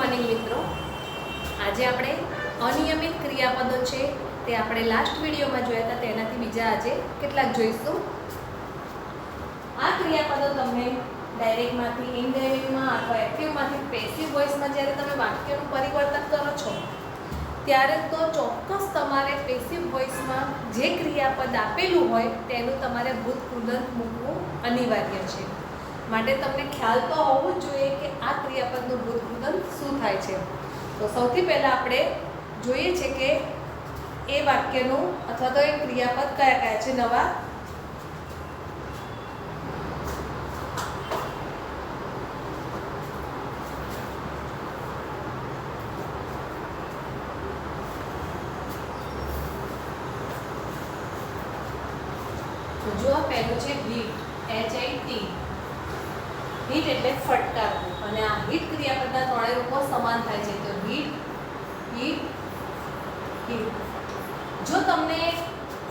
Morning મિત્રો, આજે આપણે અનિયમિત ક્રિયાપદો છે તે આપણે લાસ્ટ વિડીયોમાં જોયા હતા, તેનાથી બીજા આજે કેટલાક જોઈશું. આ ક્રિયાપદો તમને ડાયરેક્ટમાંથી ઇનડાયરેક્ટમાં અથવા એક્ટિવમાંથી પેસિવ વોઇસમાં જ્યારે તમે વાક્યનું પરિવર્તન કરો છો ત્યારે તો ચોક્કસ તમારે પેસિવ વોઇસમાં જે ક્રિયાપદ આપેલું હોય તેનું તમારે ભૂતકૃદંત મૂકવું અનિવાર્ય છે. માટે તમને ખ્યાલ તો હોવો જ જોઈએ કે આ ક્રિયાપદનું ભૂતકૃદંત શું થાય છે. તો સૌથી પહેલાં આપણે જોઈએ છે કે એ વાક્યનું અથવા તો એ ક્રિયાપદ કયા કયા છે નવા. તો જો આ પહેલું છે હિટ, HIT. હિટ એટલે ફટકારવું, અને આ હિટ ક્રિયાપદના ત્રણેય રૂપો સમાન થાય છે. તો હિટ, હિટ, હિટ. જો તમને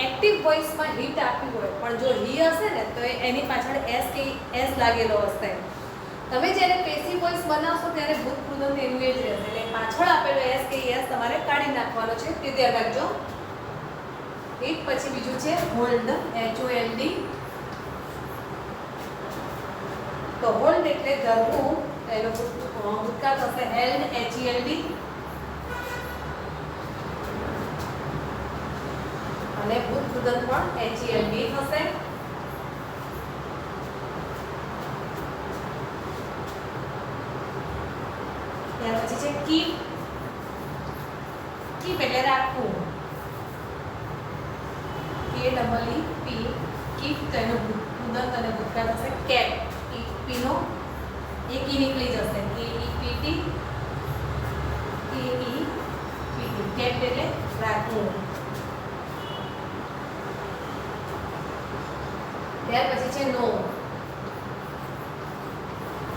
એક્ટિવ વોઇસમાં હિટ આપ્યું હોય પણ જો હી હશે ને તો એની પાછળ એસ લાગેલો હશે. તમે જ્યારે પેસિવ વોઇસ બનાવશો ત્યારે ભૂતકૃદંત એનું એ જ રહેશે, એટલે પાછળ આપેલો એસ તમારે કાઢી નાખવાનો છે, તે ધ્યાન રાખજો. હિટ પછી બીજું છે હોલ્ડ, HOLD. તો હોલ્ડ એટલે ધરવું, એનો ભૂતકાળ થશે હેલ્ડ, HELD. અને ભૂતકૃદંત પણ HELD થશે. ત્યાર પછી છે કીપ. કીપ એટલે રાખવું, KEEP. કીપ તો એનો ભૂતકૃદંત અને ભૂતકાળ થશે કેપ. પીનો એક ઈ નીકળી જશે, KEPT. કેપ એટલે રાખવું. ત્યાર પછી છે નો.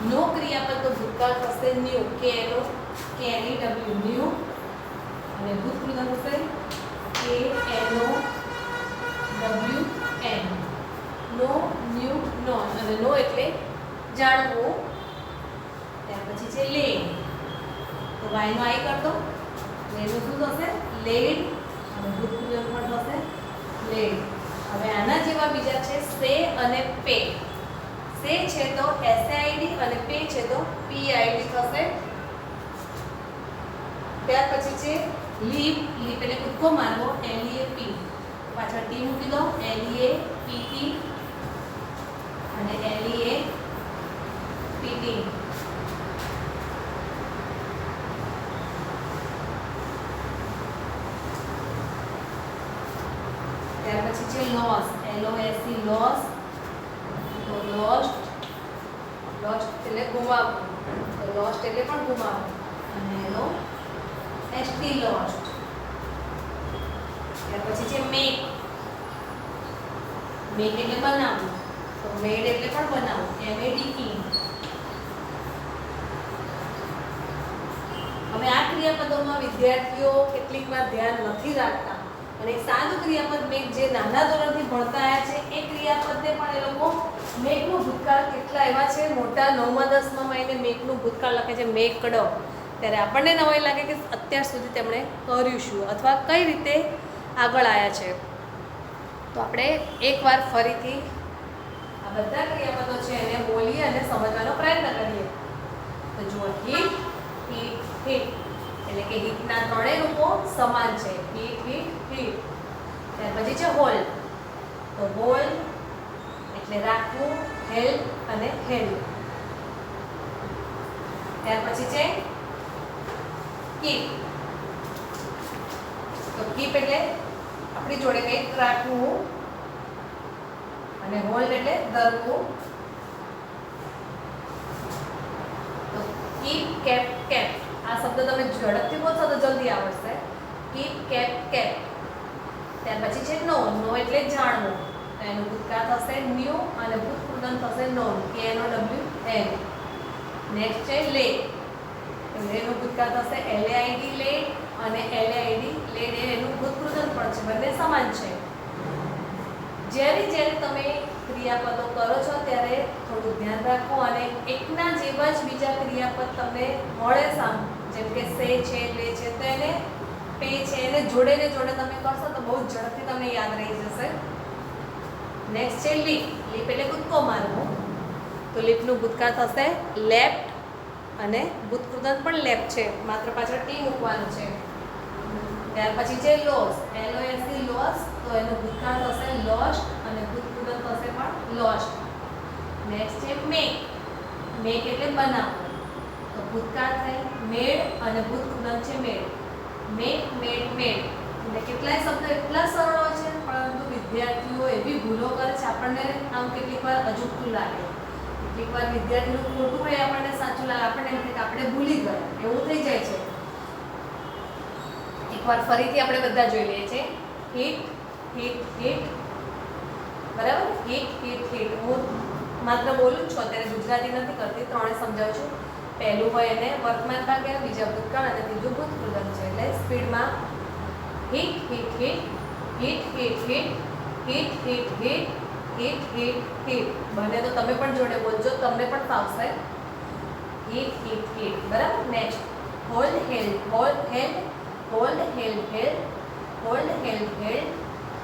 નો ક્રિયાપદનો ભૂતકાળ થશે ન્યુ, KNO, ન્યુ. અને ભૂતકૃદંત થશે KNOWN. નો, ન્યુ, નોન. અને નો એટલે જાણવું. ત્યાર પછી છે લેડ. તો વાયનો આઈ કર દો, લેડનું શું થશે લેડ, અને ભૂતકૃદંત પણ થશે લેડ. હવે આના જેવા બીજા છે સે અને પે. સે છે તો SAID અને પે છે તો PID થશે. ત્યાર પછી છે લીપ. લીપ એટલે કૂદકો મારવો, LEAP. પાછળ ટી મૂકી દો, LEAPT અને LEAPT. ત્યાર પછી છે લોસ, LOST, લોસ. તો લોસ્ટ, લોસ્ટ એટલે ગુમાવવું, તો લોસ્ટ એટલે પણ ગુમાવવું. અને એનો ST, લોસ્ટ. ત્યાર પછી છે મેક. મેક એટલે બનાવવું, તો મેડ એટલે પણ બનાવવું, MADE. હવે આ ક્રિયાપદોમાં વિદ્યાર્થીઓ કેટલીક વાર ધ્યાન નથી રાખતા, અને સાદું ક્રિયાપદ મેક જે નાના ધોરણથી ભણતા આવ્યા છે એ ક્રિયાપદને પણ એ લોકો મેકનું ભૂતકાળ કેટલા એવા છે, મોટા 9મા 10મામાં એને મેકનું ભૂતકાળ લખે છે મેકડ. ત્યારે આપણને નવાઈ લાગે કે અત્યાર સુધી તેમણે કર્યું શું અથવા કઈ રીતે આગળ આવ્યા છે. તો આપણે એકવાર ફરીથી આ બધા ક્રિયાપદો છે એને બોલીએ અને સમજવાનો પ્રયત્ન કરીએ. તો જુઓ હિટ, હિટ, હિટ. એટલે કે હિટના ત્રણેય રૂપો સમાન છે, હિટ, હિટ, હિટ. ત્યાર પછી છે હોલ્ડ. તો હોલ્ડ એટલે રાખવું, હેલ્પ અને હેલ્પ. ત્યાર પછી છે કીપ. તો કીપ એટલે આપણી જોડે કંઈક રાખવું, અને હોલ્ડ એટલે ધરવું. તો કીપ, કેપ, કેપ. આ શબ્દ તમે ઝડપથી બોલશો તો જલ્દી આવડશે. Keep, kept, kept. ત્યાર પછી છે નો. નો એટલે જાણવું, તો એનું ભૂતકાળ થશે ન્યુ અને ભૂતકૃદંત થશે નોન, KNOWN. નેક્સ્ટ છે લે. લેનું ભૂતકાળ થશે LAID, લેડ. અને LAID, લેડ એનું ભૂતકૃદંત પણ છે, બંને સમાન છે. જ્યારે તમે ક્રિયાપદો કરો છો ત્યારે થોડું ધ્યાન રાખો, અને એકના જેવા જ બીજા ક્રિયાપદ તમને મળે જેમ કે સે છે, લે છે, તો એને પે છે, એને જોડે ને જોડે તમે કરશો તો બહુ ઝડપથી તમને યાદ રહી જશે. નેક્સ્ટ છે લીપ. લીપ એટલે કૂદકો મારવો. તો લીપનું ભૂતકાળ થશે લેફ્ટ, અને ભૂતકૃદંત પણ લેફ્ટ છે, માત્ર પાછળ ટી મૂકવાનું છે. ત્યાર પછી છે લોસ. LOST loss. તો એનું ભૂતકાળ થશે લોસ્ટ, અને ભૂતકૃદંત થશે પણ લોસ્ટ. નેક્સ્ટ છે મેક. મેક એટલે બનાવવું. તો ભૂતકાળ થાય મેડ, અને ભૂતકૃદંત છે મેડ. મેક, મેડ, મેડ. એટલે કેટલાય શબ્દો એટલા સરળ હોય છે, પરંતુ વિદ્યાર્થીઓ એવી ભૂલો કરે છે, આપણને આમ કેટલીક વાર અજુગતું લાગે. કેટલીક વાર વિદ્યાર્થીનું ખોટું હોય આપણને સાચું લાગે, આપણને એમ થાય કે આપણે ભૂલી ગયા, એવું થઈ જાય છે. એકવાર ફરીથી આપણે બધા જોઈ લઈએ છીએ. Hit, hit, hit. બરાબર? Hit, hit, hit. હું માત્ર બોલું જ છું, અત્યારે ગુજરાતી નથી કરતી, ત્રણે સમજાવું છું. પહેલું હોય એને વર્તમાન ભાગ કહેવાય, બીજા ભૂતકાળ, અને ત્રીજું ભૂતકૃદંત છે. એટલે સ્પીડમાં hit, hit, hit, hit, hit, hit, hit, hit, hit, hit, hit, hit. બને તો તમે પણ જોડે બોલજો, તમને પણ ફાવશે. Hit, hit, hit. બરાબર? Next hold, held. Hold, held. Hold, held, held. Hold, held, held.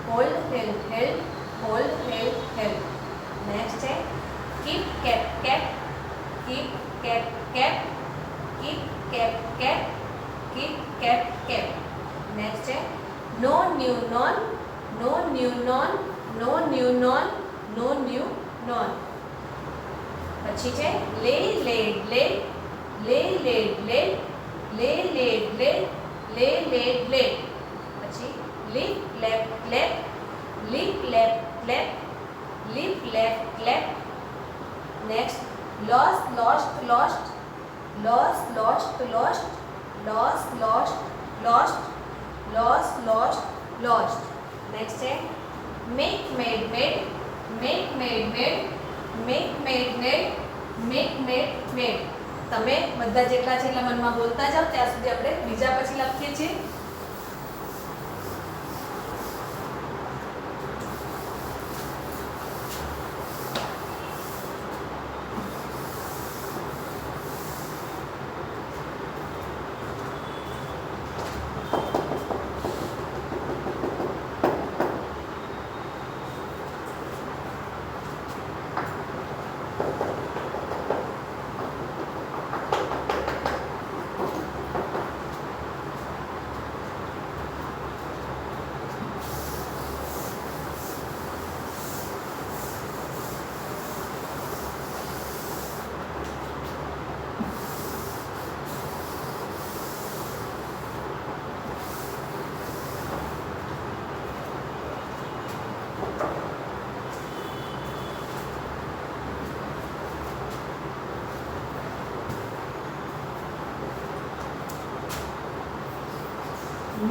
Hold, held, held. Hold, held, held. Next છે keep, kept, kept. Keep, kept, kept. Keep, kept, kept. Keep, kept, kept. Next છે know, knew, known. Know, knew, known. Know, knew, known. Know, knew, known. પછી છે lay, laid, laid. Lay, laid, laid. Lay, laid, laid. Lay, laid, laid. પછી leap, leapt, leapt. Leap, leapt, leapt. Leap, leapt, leapt. Next lose, lost, lost. Lose, lost, lost. Lose, lost, lost. Lose, lost, lost. Next છે make, made, made. Make, made, made. Make, made, made. Make, made, made. તમે બધા જેટલા છે એટલા મનમાં બોલતા જાઓ, ત્યાં સુધી આપણે બીજા પછી લખીએ છીએ.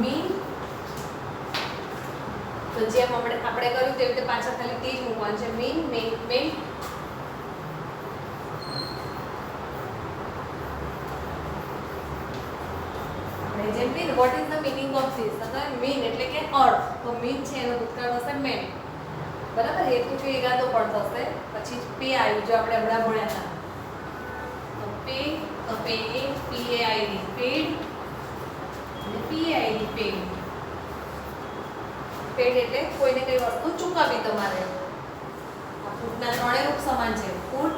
મીન. તો જેમ આપણે કર્યું તેવી રીતે પાછળ ખાલી તે જ મૂકવાનું છે. Mean, make, make. જેમ કે what is the meaning of this? અથવા મીન એટલે કે અર્થ. તો મીન છે એનો ભૂતકાળ થશે મેન. બરાબર? હેતુ કે ઈરાદો પણ થશે. પછી પે આવ્યું, જો આપણે હમણાં ભણ્યા હતા. તો પે, તો pay, PAID, paid. PAID, paid. Paid એટલે કોઈને કઈ વસ્તુ ચૂકવવી તમારે. આ ફૂટના ત્રણે રૂપ સમાન છે. ફૂટ,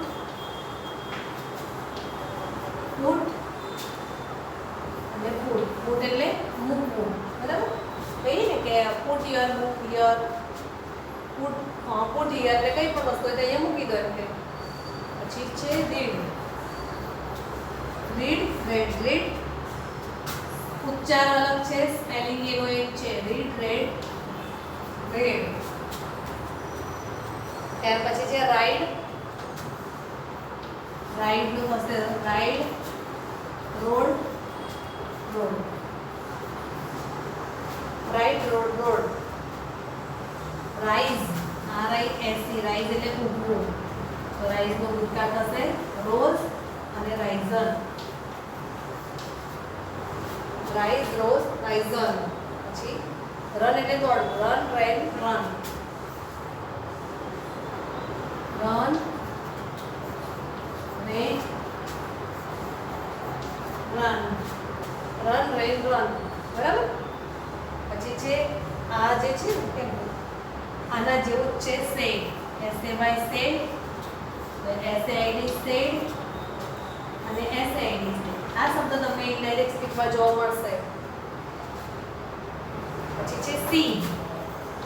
ફૂટ અને ફૂટ. ફૂટ એટલે મૂકવું. બરાબર? કહીએ ને કે put your book here. Put here એટલે કઈ પણ વસ્તુ હોય તો અહીંયા મૂકી દો એમ કે. પછી છે રીડ. Read, red, read. ઉચ્ચાર અલગ છે, સ્પેલિંગ એનો એક છે. Read, read, read. ત્યાર પછી છે રાઈડ. રાઈડ નું થશે ride. Rode, rode. Ride, rode, rode. Rise, RISE, rise એટલે ઊભું. તો રાઈઝ નો ભૂતકાળ થશે રોઝ અને રાઇઝન. Rise, rose, risen. પછી રન એટલે દોડવું. Run, ran, run. Run, ran, run. Run ran run, બરાબર. પછી છે આ જે છે ને કેમ આના જેવું જ છે said, SAY said, SAID said અને SAID સેડ. આ શબ્દ તમને ઇનડાયરેક્ટ સ્પીચમાં જોવા મળશે. પછી છે સી,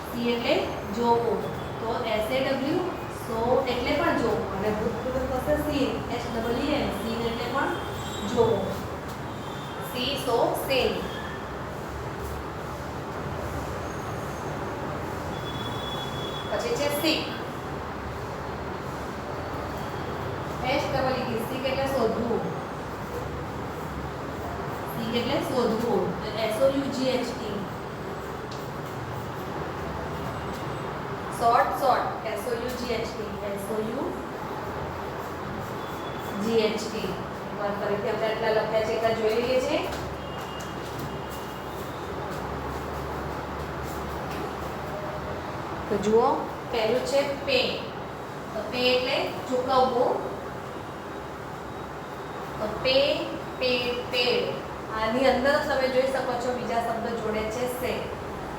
સી એટલે જોવું, તો SAW સો એટલે પણ જોવું અને ભૂતપૂર્વ થશે સીન, SEEN સીન એટલે પણ જોવું. સી સો સેન. પછી છે સીક, SEEK સીક એટલે શોધવું, સીક એટલે શોધવું, SOUGHT. Short short, SOUGHT, SOUGHT. એકવાર ફરીથી આપણે એટલા લખ્યા છે એટલા જોઈ લઈએ છીએ. તો જુઓ, પહેલું છે પે, તો પે એટલે ચૂકવવું, તો પે પેડ. આની અંદર તમે જોઈ શકો છો બીજા શબ્દ જોડે છે સે,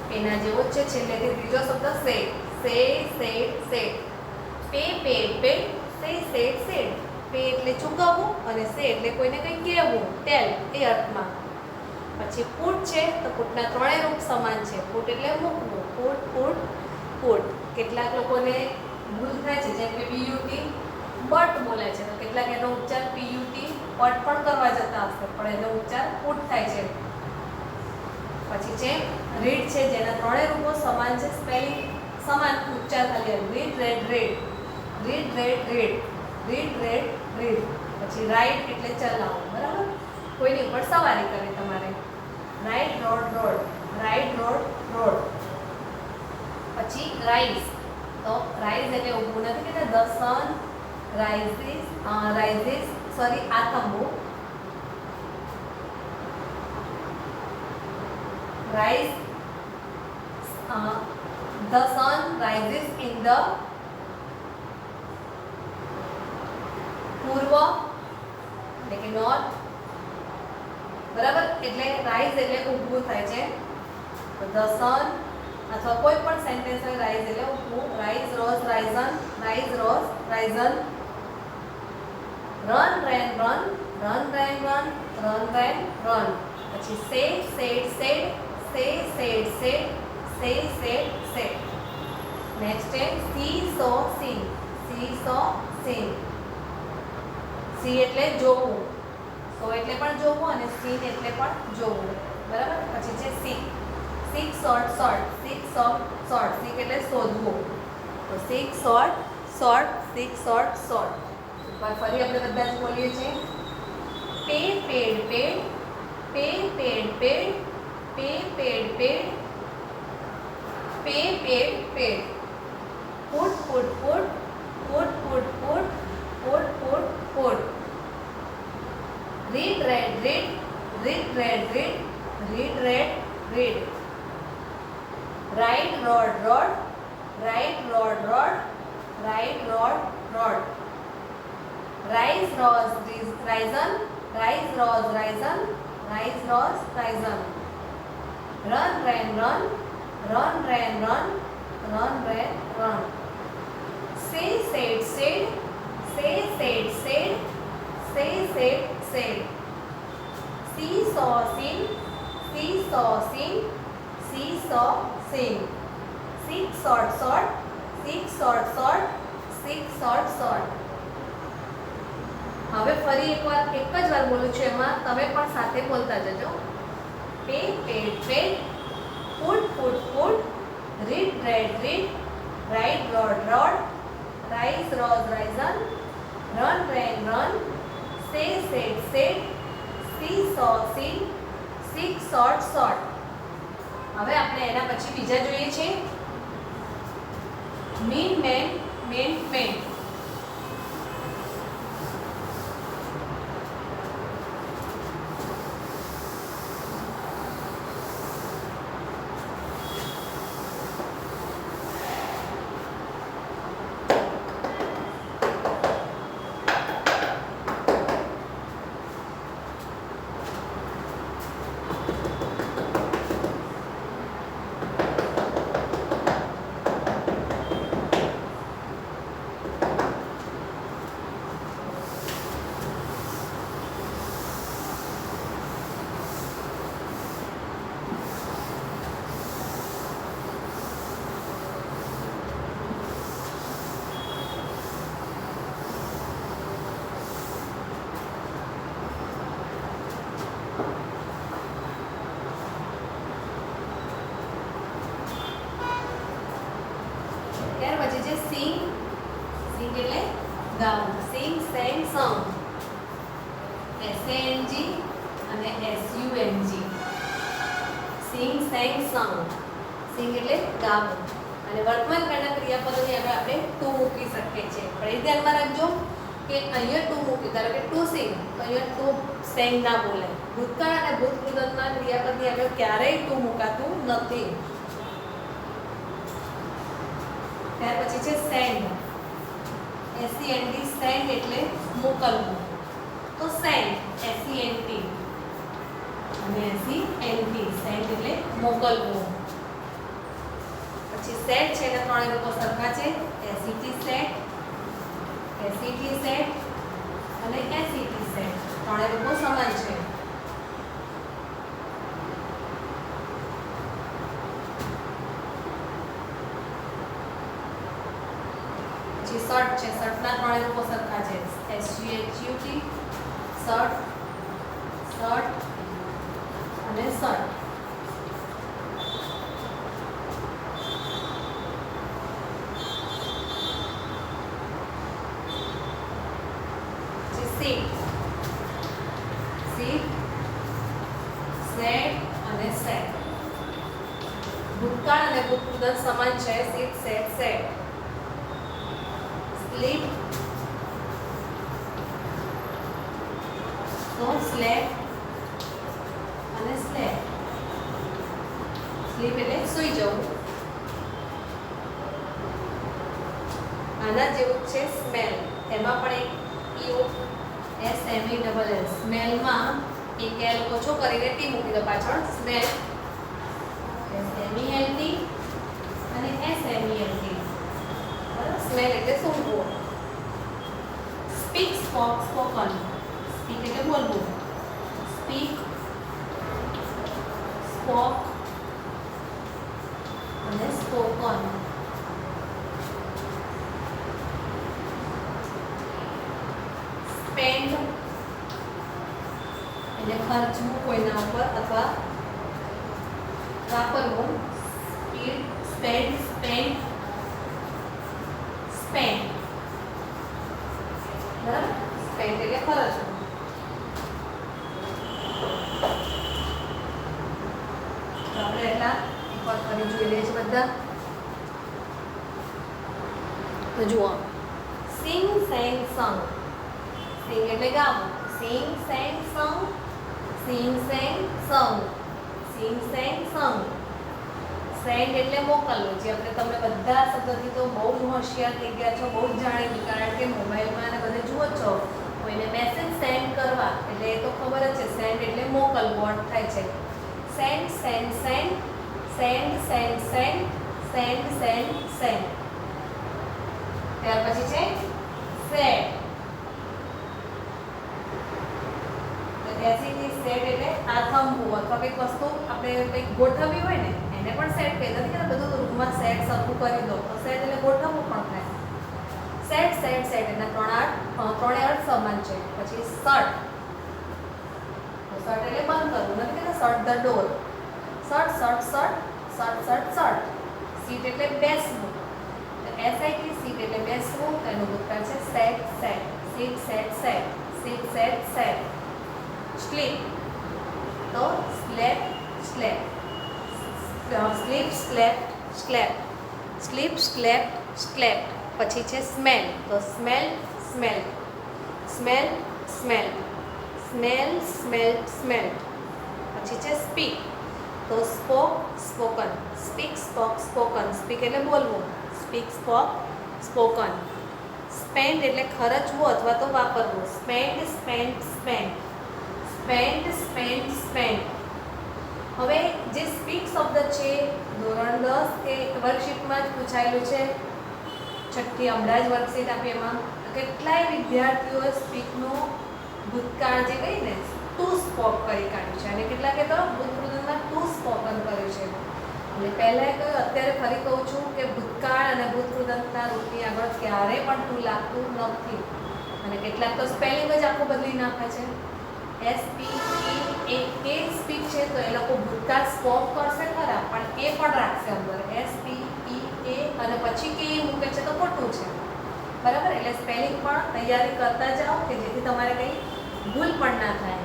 પેના જેવો જ છે છેલ્લેથી ત્રીજો શબ્દ say, said. Pay paid, said. Pay એટલે ચૂકવવું અને સે એટલે કોઈને કંઈ કહેવું, ટેલ એ અર્થમાં. પછી પુટ છે, તો પુટના ત્રણેય રૂપ સમાન છે. પુટ એટલે મૂકવું, પુટ. કેટલાક લોકોને ભૂલ થાય છે, જેમ કે PUT બટ બોલે છે, તો કેટલાક એનો ઉચ્ચાર PUT પટ પણ કરવા જતા હશે, પણ એનો ઉચ્ચાર પુટ થાય છે. પછી છે રીડ છે, જેના ત્રણેય રૂપો સમાન છે, સ્પેલિંગ સમાન, ઉચ્ચાર ખાલી રીડ રેડ. પછી રાઈડ એટલે ચલાવવું, બરાબર, કોઈની ઉપર સવારી કરવી તમારે. Ride rode. પછી રાઈઝ, તો રાઈઝ એટલે ઊભું નથી કહેતા, ધ સન રાઇઝિસ, આથમવું. Rise, the sun rises in the પૂર્વ એટલે કે નોર્થ, બરાબર. એટલે રાઇઝ એટલે ઊભું થાય છે, તો ધ સન અથવા કોઈ પણ સેન્ટેન્સ હોય રાઇઝ એટલે ઊભું. Rise rose Ryzen, run ran run. પછી સેડ. નેક્સ્ટ છે સી સો સીન. સી એટલે જોવું, સો એટલે પણ જોવું અને સીન એટલે પણ જોવું, બરાબર. પછી છે સીક શોર્ટ. સીક એટલે શોધવું, તો સીક શોર્ટ. ફરી આપણે બધા જ બોલીએ છીએ. Pay paid. Put. Read. Ride road. Rise rose risen. Run ran run. Say said. See saw seen. Sing. Six short. હવે ફરી એકવાર એક જ વાર બોલું છું, એમાં તમે પણ સાથે બોલતા જજો. Pay paid. Put. Read. Ride road. Rise risen. Run run. Say said. See saw seen. Six short. હવે આપણે એના પછી બીજા જોઈએ છે. mean man. sung, SANG અને SUNG. સિંગ સેંગ સંગ. સિંગ એટલે ગાવું. અને વર્તમાન કાળના ક્રિયાપદોની આગળ આપણે ટુ મૂકી શકીએ છીએ. પણ એ ધ્યાનમાં રાખજો કે અહીંયા ટુ મૂકી, ધારો કે ટુ સિંગ તો અહીંયા ટુ સેંગ ના બોલાય. ભૂતકાળ અને ભૂતકૃતના ક્રિયાપદની આગળ ક્યારેય ટુ મુકાતું નથી. ત્યાર પછી છે સેન્ડ. SEND સેન્ડ એટલે મોકલવું. તો સેન્ડ SENT અને SENT સેન્ડ એટલે મોકલવું. પછી સેટ છે એના ત્રણેય રૂપો સરખા છે. SET સેટ, SET સેટ અને SET સેટ. ત્રણેય રૂપો સમાન છે. પછી શર્ટ છે, શર્ટના ત્રણેય રૂપો સરખા છે. SUHUT શર્ટ, શર્ટ અને શર્ટ. સીટ, સીટ, સેટ અને સેટ. ભૂતકાળ અને ભૂતકૃત સમાન છે. Seat sat sat. સ્લીપ તો સ્લેપ અને સ્લેપ. સ્લીપ એટલે સૂઈ જવું. આના જેવું છે સ્મેલ. એમાં પણ એક SMELL સ્મેલમાં એક એલ ઓછો કરીને ટી મૂકી દો પાછળ. સ્મેલ SMELT અને SMELT. સ્મેલ એટલે સૂંઘવું. Speak spoke spoken. સ્પીક એટલે બોલવું. સ્પીક, સ્પોક અને સ્પોકન. સ્પેન્ડ એટલે ખર્ચવું કોઈના ઉપર અથવા વાપરવું. Speed, spend, spend, spend. બરાબર? સ્પેન્ડ એટલે ખર્ચવું. તો આપણે એટલા એકવાર ફરી જોઈ લઈએ છીએ બધા. તો જુઓ, સિંગ સેંગ સંગ. સિંગ એટલે ગાવું. સિંગ સેંગ સંગ, સિંગ સેંગ સંગ, સિંગ સેંગ સંગ. સેન્ડ એટલે મોકલવું. જે આપણે તમે બધા શબ્દોથી તો બહુ જ હોશિયાર થઈ ગયા છો, બહુ જ જાણીતું. કારણ કે મોબાઈલમાં અને બધે જુઓ છો, કોઈને મેસેજ સેન્ડ કરવા એટલે એ તો ખબર જ છે. સેન્ડ એટલે મોકલવું અર્થ થાય છે. Send send send, send send send, send send send. ત્યાર પછી છે સેટ. સેટ એટલે આથમવું અથવા કંઈક વસ્તુ આપણે કંઈક ગોઠવવી હોય ને એને પણ સેટ કહે. નથી કે બધું રૂમમાં સેટ સરખું કરી દો તો સેટ એટલે ગોઠવવું પણ થાય. સેટ સેટ સેટ એના ત્રણેય અર્થ સમાન છે. પછી શર્ટ. શર્ટ એટલે બંધ કરવું. નથી કહેતા shut the door. Shut shut shut, shut shut shut. Sit એટલે બેસવું. SIT સીટ એટલે બેસવું. એનું ભૂતકાળ છે sat sat. Sit sat sat, sit sat sat. Sleep તો slept slept. Sleep slept slept. Sleep slept slept. પછી છે સ્મેલ. તો smell smell, smell smell, smell smell smell. પછી છે સ્પીક. તો spoke spoken. Speak spoke spoken. Speak એટલે બોલવું. Speak spoke spoken. Spend એટલે ખર્ચવું અથવા તો વાપરવું. Spend spend spend, spend spend spend. હવે જે સ્પીક શબ્દ છે ધોરણ 10 કે વર્કશીટમાં જ પૂછાયેલું છે. છઠ્ઠી હમણાં જ વર્કશીટ આપી એમાં કેટલાય વિદ્યાર્થીઓએ સ્પીકનો ભૂતકાળ જે કહી ને ટુ સ્પોક કરી કાઢ્યું છે અને કેટલાકે તો ભૂતકૃતમાં ટુ સ્પોકન કર્યું છે. એટલે પહેલાં કહ્યું, અત્યારે ફરી કહું છું કે ભૂતકાળ અને ભૂતકૃતના રૂપની આગળ ક્યારેય પણ ટુ લાગતું નથી. અને કેટલાક તો સ્પેલિંગ જ આખું બદલી નાખે છે. SPEAK સ્પીક છે તો એ લોકો ભૂતકાળ સ્પોક કરશે ખરા પણ એ પણ રાખશે અંદર. SPEA અને પછી કે મૂકે છે તો ખોટું છે. બરાબર, એટલે સ્પેલિંગ પણ તૈયારી કરતા જાઓ કે જેથી તમારે કંઈ ભૂલ પણ ના થાય.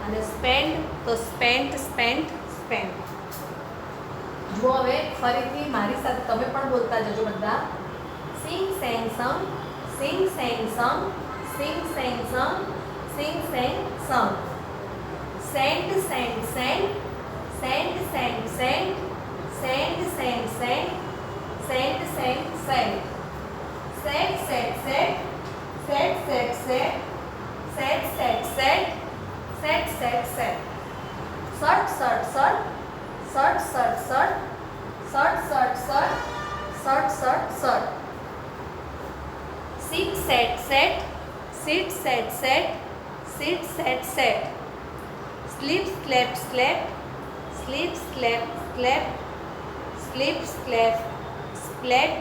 અને સ્પેન્ડ તો સ્પેન્ટ, સ્પેન્ટ, સ્પેન્ટ. જો હવે ફરીથી મારી સાથે તમે પણ બોલતા જજો બધા. Sing sang sung, sing sang sung, sing sang sung, sing sang sung. Send Saint Saint, Saint Saint Saint, Saint Saint Saint, Saint Saint sent. Set set set, set set set, set set set, set set set. Shut shut shut, shut shut shut, shut shut shut, shut shut shut. Sit sat sat, sit sat sat, sit sat sat. Sleep slept slept, sleep slept slept, sleep slept slap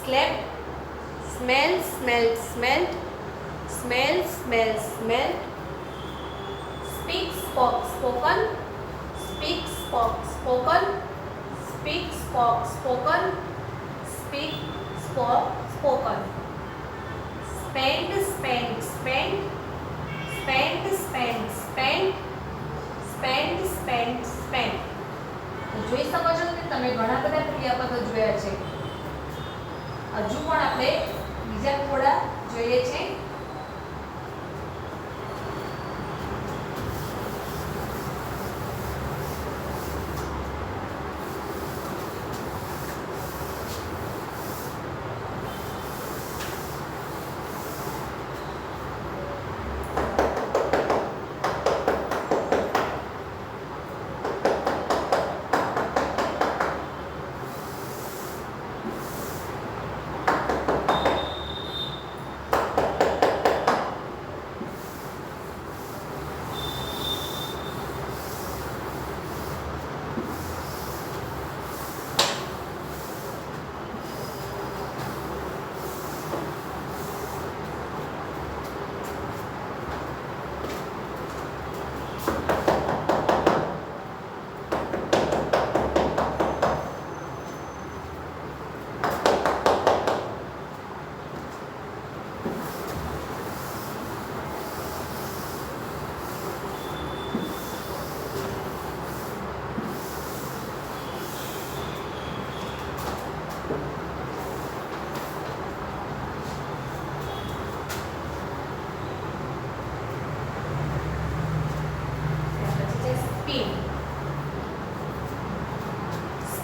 slap. Smell smell smelt, smell smell smelt. Speak spoke spoken, speak spoke spoken, speak spoke spoken, speak spoke spoken. Spend spend spend, spend spend spend, spend spend spent. જોઈ શકો છો કે તમે ઘણા બધા ક્રિયાપદો જોયા છે. હજુ પણ આપણે બીજા થોડા જોઈએ છે.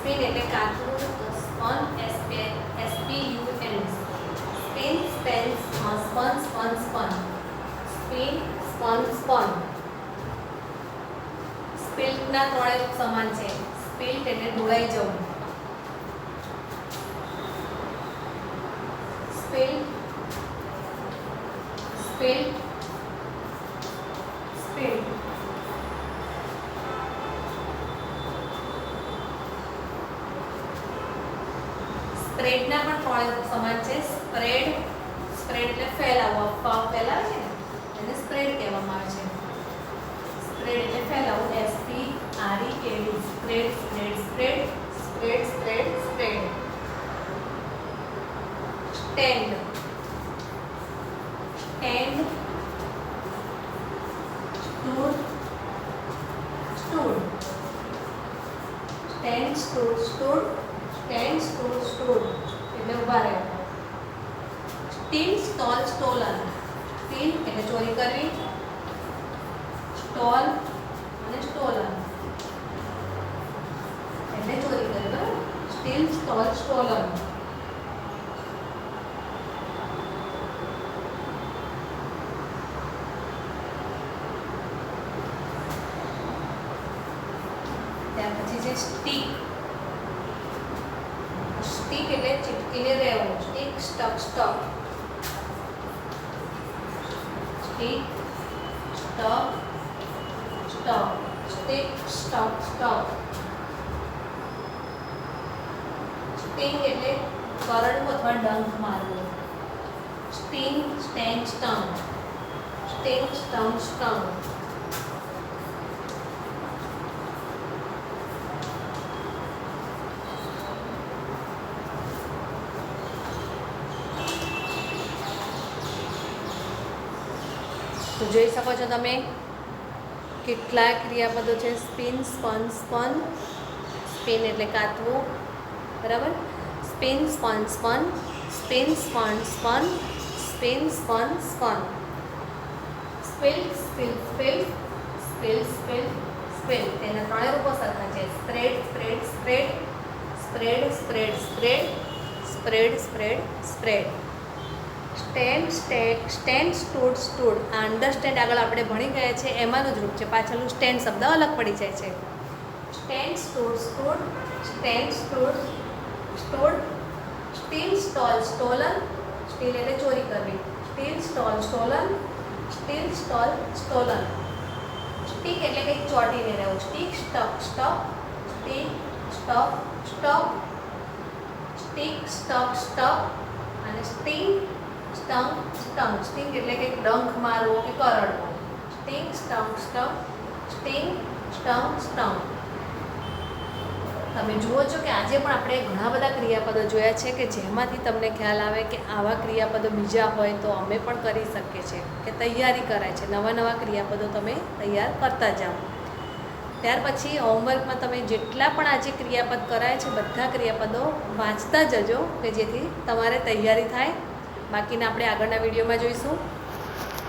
સ્પિન એટલે કાચું, spun SPUN. Spin span spun spun spun. Spin spun spun. સ્પિલ્ટના ત્રણેય રૂપ સમાન છે. સ્પિલ્ટ એટલે ઢોળાઈ જવું. સ્પિલ્ટ, સ્પિલ્ટ, સ્પિલ્ટ. સ્પ્રેડના પણ ત્રણેય રૂપ સમાન છે. સ્પ્રેડ, સ્પ્રેડ એટલે ફેલાવવું, અફવાઓ ફેલાવે છે ને એને સ્પ્રેડ કહેવામાં આવે છે. સ્પ્રેડ એટલે ફેલાવવું, SPREAD. Spread, spread, spread, spread, spread, spread. Stand, stand, stood, stood. Stand, stood, stood, stand, stood, stood એટલે ઊભા રહેવું. Steel, stall, stolen. સ્ટીલ એટલે ચોરી કરવી, સ્ટોલ અને સ્ટોલન એટલે ચોરી કરવી. બરાબર, સ્ટીલ, સ્ટોલ, સ્ટોલન. ત્યાર પછી છે સ્ટીક. સ્ટીક એટલે ચીપકીને રહેવું. Stick, stuck, stuck. Stick, stuck, stuck. Stick, stuck, stuck. Sting એટલે કરડવું અથવા ડંખ મારવું. સ્ટિંગ, સ્ટેંગ, સ્ટંગ. સ્ટિંગ, સ્ટંગ, સ્ટંગ. તો જોઈ શકો છો તમે કેટલા ક્રિયાપદો છે. સ્પિન, સ્પન, સ્પન, સ્પિન એટલે કાતવું, બરાબર. Spin, spun, spun, spin, spun, spun, spin, spun, spun. Split, split, split, split, split, split. તેના ત્રણેય રૂપો સરખા છે. Spread, spread, spread, spread, spread, spread, spread, spread, spread. Stand, stand, stood, stood. આ understand આગળ આપણે ભણી ગયા છે એમાંનું જ રૂપ છે. પાછળનું સ્ટેન્ડ શબ્દ અલગ પડી જાય છે. Stand, stood, stood, stand, stood, stood. Steel, stall, stolen. Steel એટલે ચોરી કરવી. Steel, stall, stolen. Steel, stall, stolen. Stick એટલે કંઈક ચોટીને રહેવું. Stick, stuck, stuck. Stick, stuck, stuck. Stick, stuck, stuck. અને સ્ટિંગ, સ્ટંગ, સ્ટંગ. સ્ટિંગ એટલે કંઈક ડંખ મારવો કે કરડવો. સ્ટિંગ, સ્ટંગ, સ્ટંગ. સ્ટિંગ, સ્ટંગ, સ્ટંગ. તમે જુઓ છો કે આજે પણ આપણે ઘણા બધા ક્રિયાપદો જોયા છે કે જેમાંથી તમને ખ્યાલ આવે કે આવા ક્રિયાપદો બીજા હોય તો અમે પણ કરી શકીએ છીએ, કે તૈયારી કરાય છે. નવા નવા ક્રિયાપદો તમે તૈયાર કરતા જાઓ. ત્યાર પછી હોમવર્કમાં તમે જેટલા પણ આજે ક્રિયાપદ કરાય છે બધા ક્રિયાપદો વાંચતા જજો કે જેથી તમારે તૈયારી થાય. બાકીના આપણે આગળના વિડીયોમાં જોઈશું.